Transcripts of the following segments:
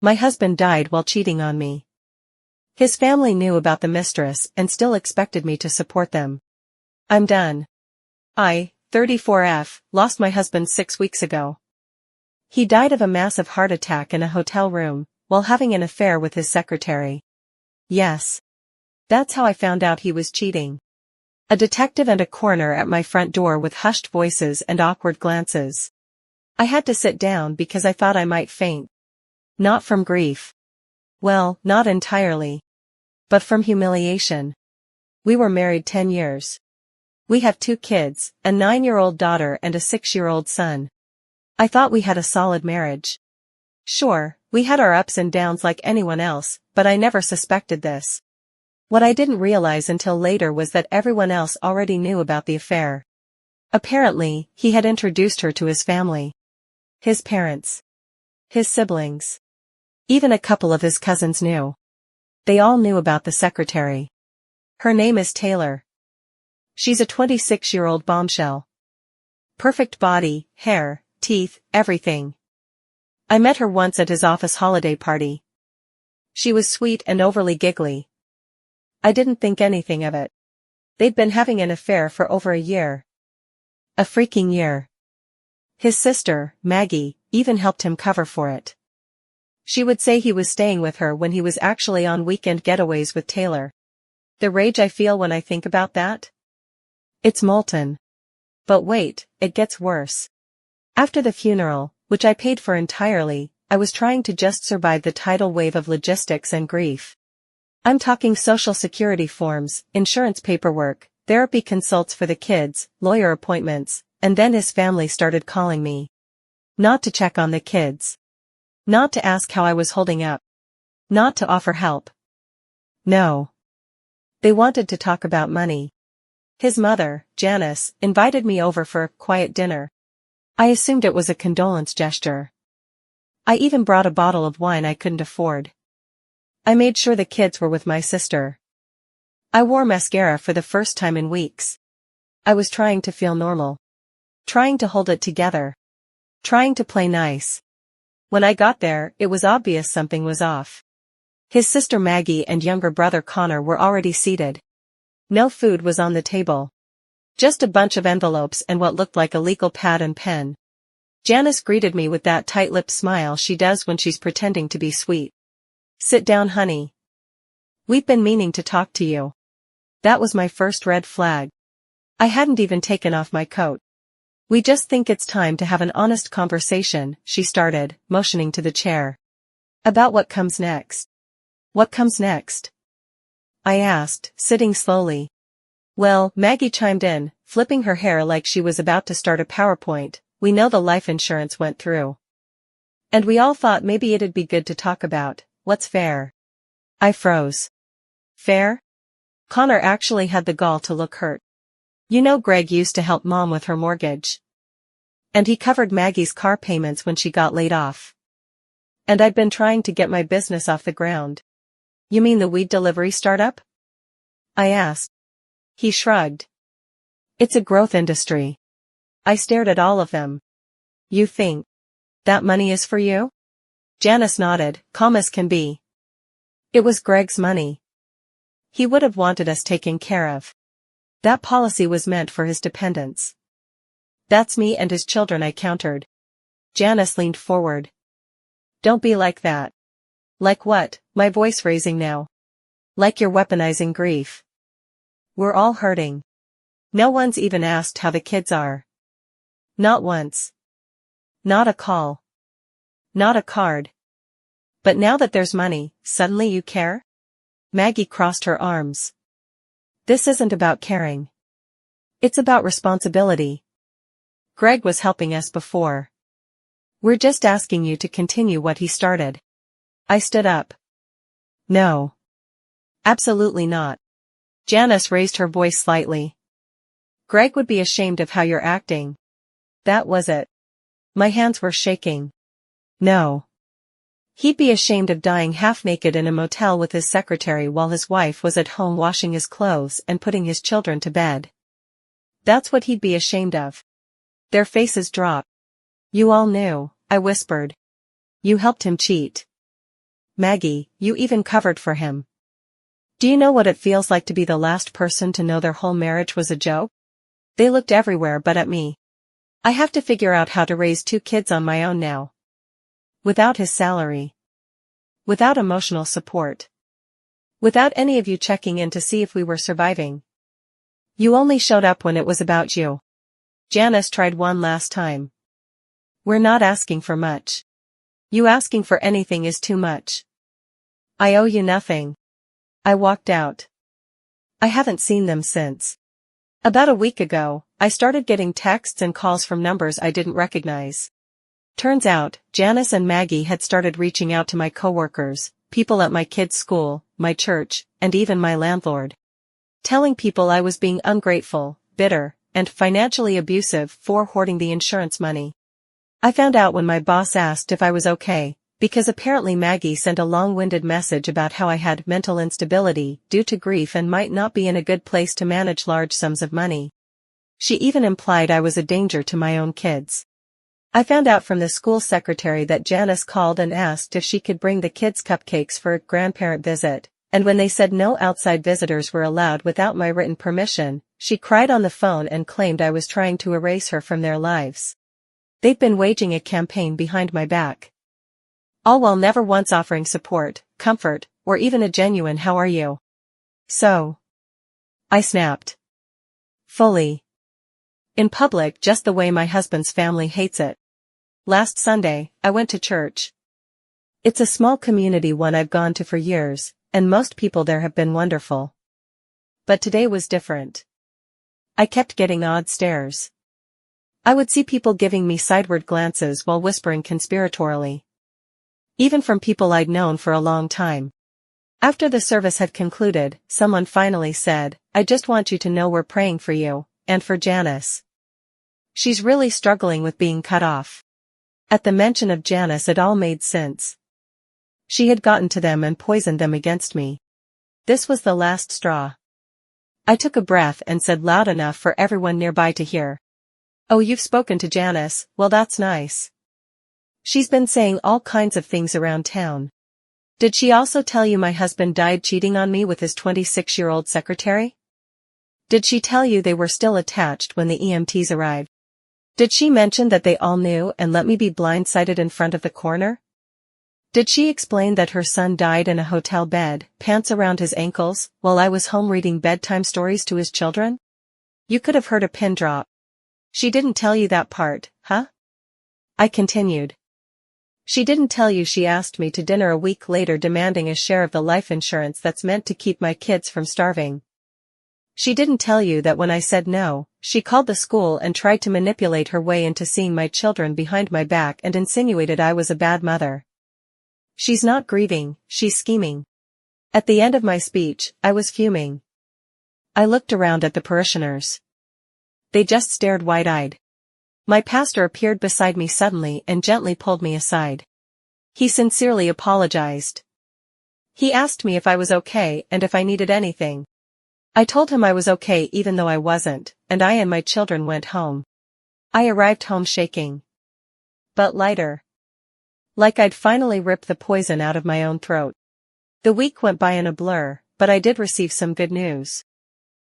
My husband died while cheating on me. His family knew about the mistress and still expected me to support them. I'm done. I, 34F, lost my husband 6 weeks ago. He died of a massive heart attack in a hotel room, while having an affair with his secretary. Yes. That's how I found out he was cheating. A detective and a coroner at my front door with hushed voices and awkward glances. I had to sit down because I thought I might faint. Not from grief. Well, not entirely. But from humiliation. We were married 10 years. We have 2 kids, a 9-year-old daughter and a 6-year-old son. I thought we had a solid marriage. Sure, we had our ups and downs like anyone else, but I never suspected this. What I didn't realize until later was that everyone else already knew about the affair. Apparently, he had introduced her to his family. His parents. His siblings. Even a couple of his cousins knew. They all knew about the secretary. Her name is Taylor. She's a 26-year-old bombshell. Perfect body, hair, teeth, everything. I met her once at his office holiday party. She was sweet and overly giggly. I didn't think anything of it. They'd been having an affair for over a year. A freaking year. His sister, Maggie, even helped him cover for it. She would say he was staying with her when he was actually on weekend getaways with Taylor. The rage I feel when I think about that? It's molten. But wait, it gets worse. After the funeral, which I paid for entirely, I was trying to just survive the tidal wave of logistics and grief. I'm talking social security forms, insurance paperwork, therapy consults for the kids, lawyer appointments, and then his family started calling me. Not to check on the kids. Not to ask how I was holding up. Not to offer help. No. They wanted to talk about money. His mother, Janice, invited me over for a quiet dinner. I assumed it was a condolence gesture. I even brought a bottle of wine I couldn't afford. I made sure the kids were with my sister. I wore mascara for the first time in weeks. I was trying to feel normal. Trying to hold it together. Trying to play nice. When I got there, it was obvious something was off. His sister Maggie and younger brother Connor were already seated. No food was on the table. Just a bunch of envelopes and what looked like a legal pad and pen. Janice greeted me with that tight-lipped smile she does when she's pretending to be sweet. Sit down, honey. We've been meaning to talk to you. That was my first red flag. I hadn't even taken off my coat. We just think it's time to have an honest conversation, she started, motioning to the chair. About what comes next. What comes next? I asked, sitting slowly. Well, Maggie chimed in, flipping her hair like she was about to start a PowerPoint. We know the life insurance went through. And we all thought maybe it'd be good to talk about, what's fair. I froze. Fair? Connor actually had the gall to look hurt. You know Greg used to help Mom with her mortgage. And he covered Maggie's car payments when she got laid off. And I'd been trying to get my business off the ground. You mean the weed delivery startup? I asked. He shrugged. It's a growth industry. I stared at all of them. You think that money is for you? Janice nodded, calm as can be. It was Greg's money. He would have wanted us taken care of. That policy was meant for his dependents. That's me and his children, I countered. Janice leaned forward. Don't be like that. Like what? My voice raising now. Like you're weaponizing grief. We're all hurting. No one's even asked how the kids are. Not once. Not a call. Not a card. But now that there's money, suddenly you care? Maggie crossed her arms. This isn't about caring. It's about responsibility. Greg was helping us before. We're just asking you to continue what he started. I stood up. No. Absolutely not. Janice raised her voice slightly. Greg would be ashamed of how you're acting. That was it. My hands were shaking. No. He'd be ashamed of dying half-naked in a motel with his secretary while his wife was at home washing his clothes and putting his children to bed. That's what he'd be ashamed of. Their faces dropped. You all knew, I whispered. You helped him cheat. Maggie, you even covered for him. Do you know what it feels like to be the last person to know their whole marriage was a joke? They looked everywhere but at me. I have to figure out how to raise 2 kids on my own now. Without his salary. Without emotional support. Without any of you checking in to see if we were surviving. You only showed up when it was about you. Janice tried one last time. We're not asking for much. You asking for anything is too much. I owe you nothing. I walked out. I haven't seen them since. About a week ago, I started getting texts and calls from numbers I didn't recognize. Turns out, Janice and Maggie had started reaching out to my coworkers, people at my kids' school, my church, and even my landlord. Telling people I was being ungrateful, bitter, and financially abusive for hoarding the insurance money. I found out when my boss asked if I was okay, because apparently Maggie sent a long-winded message about how I had mental instability due to grief and might not be in a good place to manage large sums of money. She even implied I was a danger to my own kids. I found out from the school secretary that Janice called and asked if she could bring the kids cupcakes for a grandparent visit, and when they said no outside visitors were allowed without my written permission, she cried on the phone and claimed I was trying to erase her from their lives. They've been waging a campaign behind my back. All while never once offering support, comfort, or even a genuine "how are you?" So I snapped. Fully. In public, just the way my husband's family hates it. Last Sunday, I went to church. It's a small community one I've gone to for years, and most people there have been wonderful. But today was different. I kept getting odd stares. I would see people giving me sideward glances while whispering conspiratorially. Even from people I'd known for a long time. After the service had concluded, someone finally said, "I just want you to know we're praying for you, and for Janice. She's really struggling with being cut off." At the mention of Janice it all made sense. She had gotten to them and poisoned them against me. This was the last straw. I took a breath and said loud enough for everyone nearby to hear. "Oh, you've spoken to Janice, well that's nice. She's been saying all kinds of things around town. Did she also tell you my husband died cheating on me with his 26-year-old secretary? Did she tell you they were still attached when the EMTs arrived? Did she mention that they all knew and let me be blindsided in front of the coroner? Did she explain that her son died in a hotel bed, pants around his ankles, while I was home reading bedtime stories to his children? You could have heard a pin drop. She didn't tell you that part, huh?" I continued. "She didn't tell you she asked me to dinner a week later demanding a share of the life insurance that's meant to keep my kids from starving. She didn't tell you that when I said no, she called the school and tried to manipulate her way into seeing my children behind my back and insinuated I was a bad mother. She's not grieving, she's scheming." At the end of my speech, I was fuming. I looked around at the parishioners. They just stared wide-eyed. My pastor appeared beside me suddenly and gently pulled me aside. He sincerely apologized. He asked me if I was okay and if I needed anything. I told him I was okay even though I wasn't, and I and my children went home. I arrived home shaking. But lighter. Like I'd finally ripped the poison out of my own throat. The week went by in a blur, but I did receive some good news.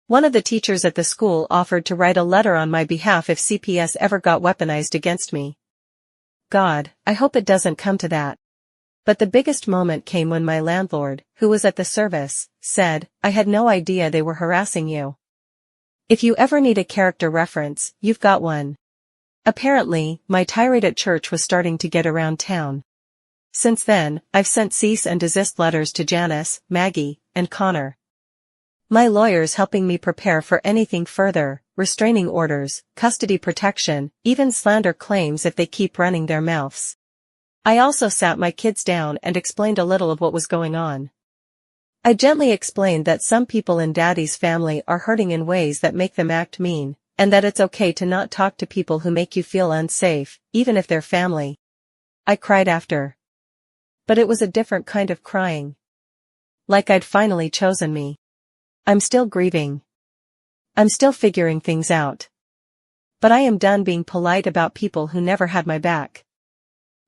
One of the teachers at the school offered to write a letter on my behalf if CPS ever got weaponized against me. God, I hope it doesn't come to that. But the biggest moment came when my landlord, who was at the service, said, "I had no idea they were harassing you. If you ever need a character reference, you've got one." Apparently, my tirade at church was starting to get around town. Since then, I've sent cease and desist letters to Janice, Maggie, and Connor. My lawyer's helping me prepare for anything further, restraining orders, custody protection, even slander claims if they keep running their mouths. I also sat my kids down and explained a little of what was going on. I gently explained that some people in Daddy's family are hurting in ways that make them act mean, and that it's okay to not talk to people who make you feel unsafe, even if they're family. I cried after. But it was a different kind of crying. Like I'd finally chosen me. I'm still grieving. I'm still figuring things out. But I am done being polite about people who never had my back.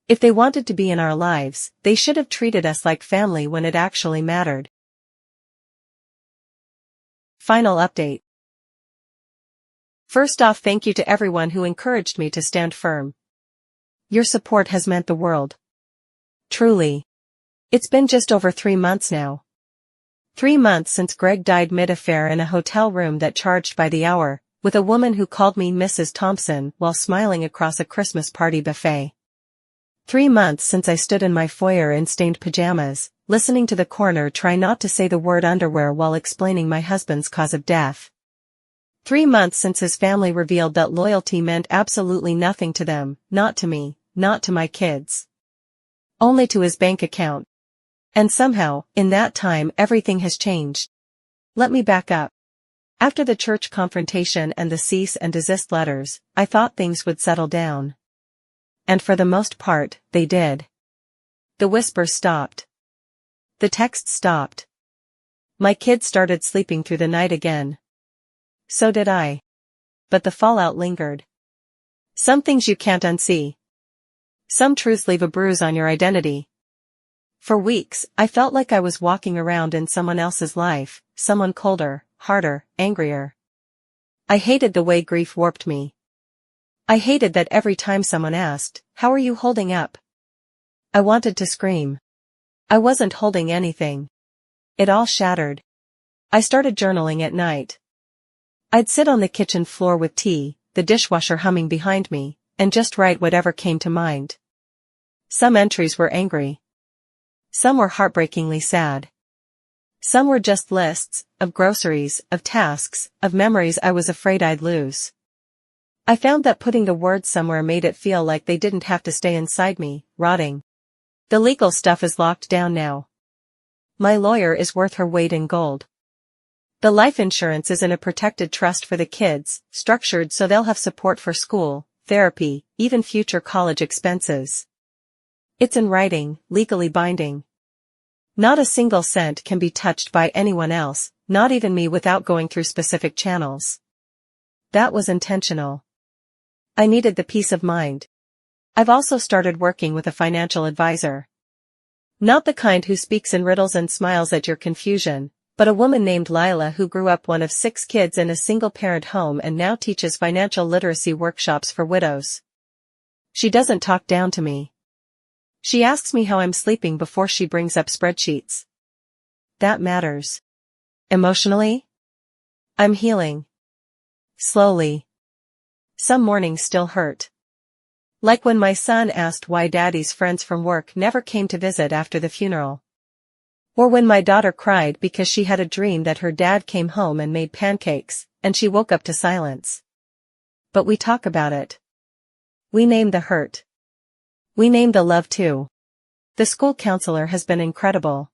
If they wanted to be in our lives, they should have treated us like family when it actually mattered. Final update. First off, thank you to everyone who encouraged me to stand firm. Your support has meant the world. Truly. It's been just over 3 months now. 3 months since Greg died mid-affair in a hotel room that charged by the hour, with a woman who called me Mrs. Thompson while smiling across a Christmas party buffet. 3 months since I stood in my foyer in stained pajamas, listening to the coroner try not to say the word underwear while explaining my husband's cause of death. 3 months since his family revealed that loyalty meant absolutely nothing to them, not to me, not to my kids. Only to his bank account. And somehow, in that time everything has changed. Let me back up. After the church confrontation and the cease and desist letters, I thought things would settle down. And for the most part, they did. The whispers stopped. The texts stopped. My kids started sleeping through the night again. So did I. But the fallout lingered. Some things you can't unsee. Some truths leave a bruise on your identity. For weeks, I felt like I was walking around in someone else's life, someone colder, harder, angrier. I hated the way grief warped me. I hated that every time someone asked, "How are you holding up?" I wanted to scream. I wasn't holding anything. It all shattered. I started journaling at night. I'd sit on the kitchen floor with tea, the dishwasher humming behind me, and just write whatever came to mind. Some entries were angry. Some were heartbreakingly sad. Some were just lists, of groceries, of tasks, of memories I was afraid I'd lose. I found that putting the words somewhere made it feel like they didn't have to stay inside me, rotting. The legal stuff is locked down now. My lawyer is worth her weight in gold. The life insurance is in a protected trust for the kids, structured so they'll have support for school, therapy, even future college expenses. It's in writing, legally binding. Not a single cent can be touched by anyone else, not even me, without going through specific channels. That was intentional. I needed the peace of mind. I've also started working with a financial advisor. Not the kind who speaks in riddles and smiles at your confusion, but a woman named Lila who grew up one of 6 kids in a single-parent home and now teaches financial literacy workshops for widows. She doesn't talk down to me. She asks me how I'm sleeping before she brings up spreadsheets. That matters. Emotionally? I'm healing. Slowly. Some mornings still hurt. Like when my son asked why Daddy's friends from work never came to visit after the funeral. Or when my daughter cried because she had a dream that her dad came home and made pancakes, and she woke up to silence. But we talk about it. We name the hurt. We name the love too. The school counselor has been incredible.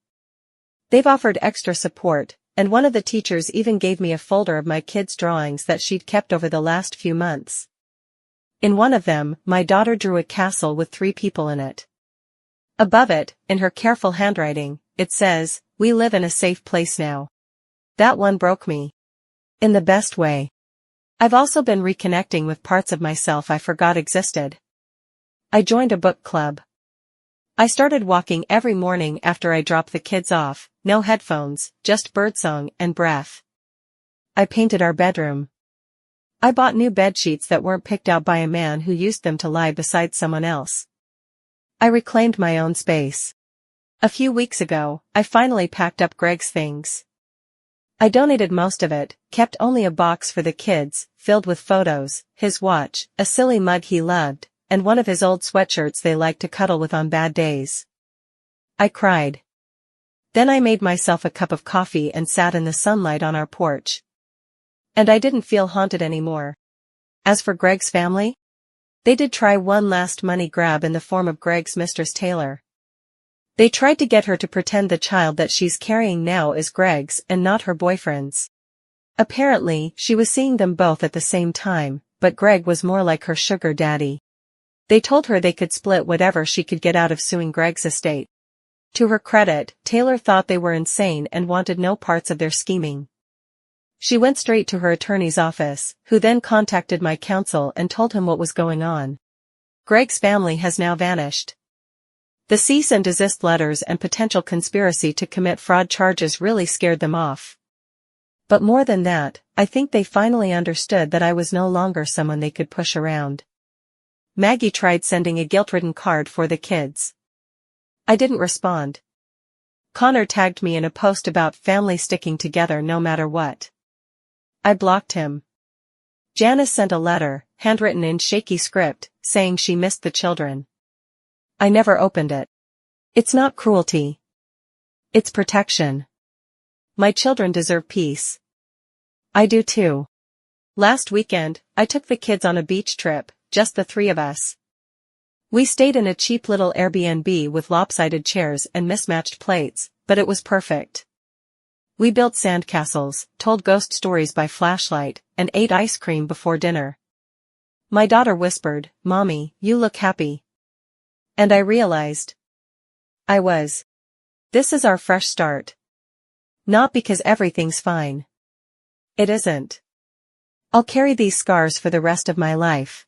They've offered extra support, and one of the teachers even gave me a folder of my kids' drawings that she'd kept over the last few months. In one of them, my daughter drew a castle with 3 people in it. Above it, in her careful handwriting, it says, "We live in a safe place now." That one broke me. In the best way. I've also been reconnecting with parts of myself I forgot existed. I joined a book club. I started walking every morning after I drop the kids off, no headphones, just birdsong and breath. I painted our bedroom. I bought new bed sheets that weren't picked out by a man who used them to lie beside someone else. I reclaimed my own space. A few weeks ago, I finally packed up Greg's things. I donated most of it, kept only a box for the kids, filled with photos, his watch, a silly mug he loved, and one of his old sweatshirts they liked to cuddle with on bad days. I cried. Then I made myself a cup of coffee and sat in the sunlight on our porch. And I didn't feel haunted anymore. As for Greg's family? They did try one last money grab in the form of Greg's Mistress Taylor. They tried to get her to pretend the child that she's carrying now is Greg's and not her boyfriend's. Apparently, she was seeing them both at the same time, but Greg was more like her sugar daddy. They told her they could split whatever she could get out of suing Greg's estate. To her credit, Taylor thought they were insane and wanted no parts of their scheming. She went straight to her attorney's office, who then contacted my counsel and told him what was going on. Greg's family has now vanished. The cease and desist letters and potential conspiracy to commit fraud charges really scared them off. But more than that, I think they finally understood that I was no longer someone they could push around. Maggie tried sending a guilt-ridden card for the kids. I didn't respond. Connor tagged me in a post about family sticking together no matter what. I blocked him. Janice sent a letter, handwritten in shaky script, saying she missed the children. I never opened it. It's not cruelty. It's protection. My children deserve peace. I do too. Last weekend, I took the kids on a beach trip, just the three of us. We stayed in a cheap little Airbnb with lopsided chairs and mismatched plates, but it was perfect. We built sandcastles, told ghost stories by flashlight, and ate ice cream before dinner. My daughter whispered, "Mommy, you look happy." And I realized I was. This is our fresh start. Not because everything's fine. It isn't. I'll carry these scars for the rest of my life.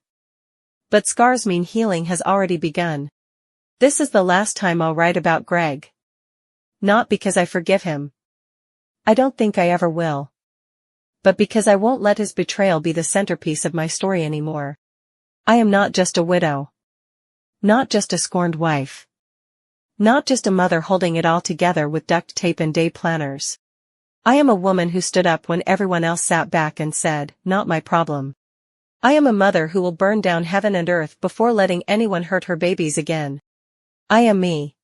But scars mean healing has already begun. This is the last time I'll write about Greg. Not because I forgive him. I don't think I ever will. But because I won't let his betrayal be the centerpiece of my story anymore. I am not just a widow. Not just a scorned wife. Not just a mother holding it all together with duct tape and day planners. I am a woman who stood up when everyone else sat back and said, "Not my problem." I am a mother who will burn down heaven and earth before letting anyone hurt her babies again. I am me.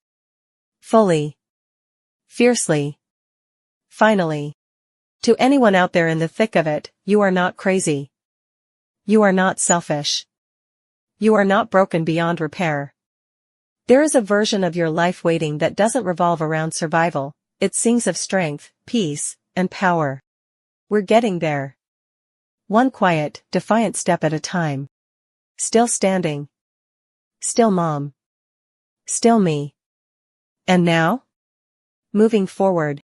Fully. Fiercely. Finally. To anyone out there in the thick of it, you are not crazy. You are not selfish. You are not broken beyond repair. There is a version of your life waiting that doesn't revolve around survival. It sings of strength, peace, and power. We're getting there. One quiet, defiant step at a time. Still standing. Still mom. Still me. And now? Moving forward.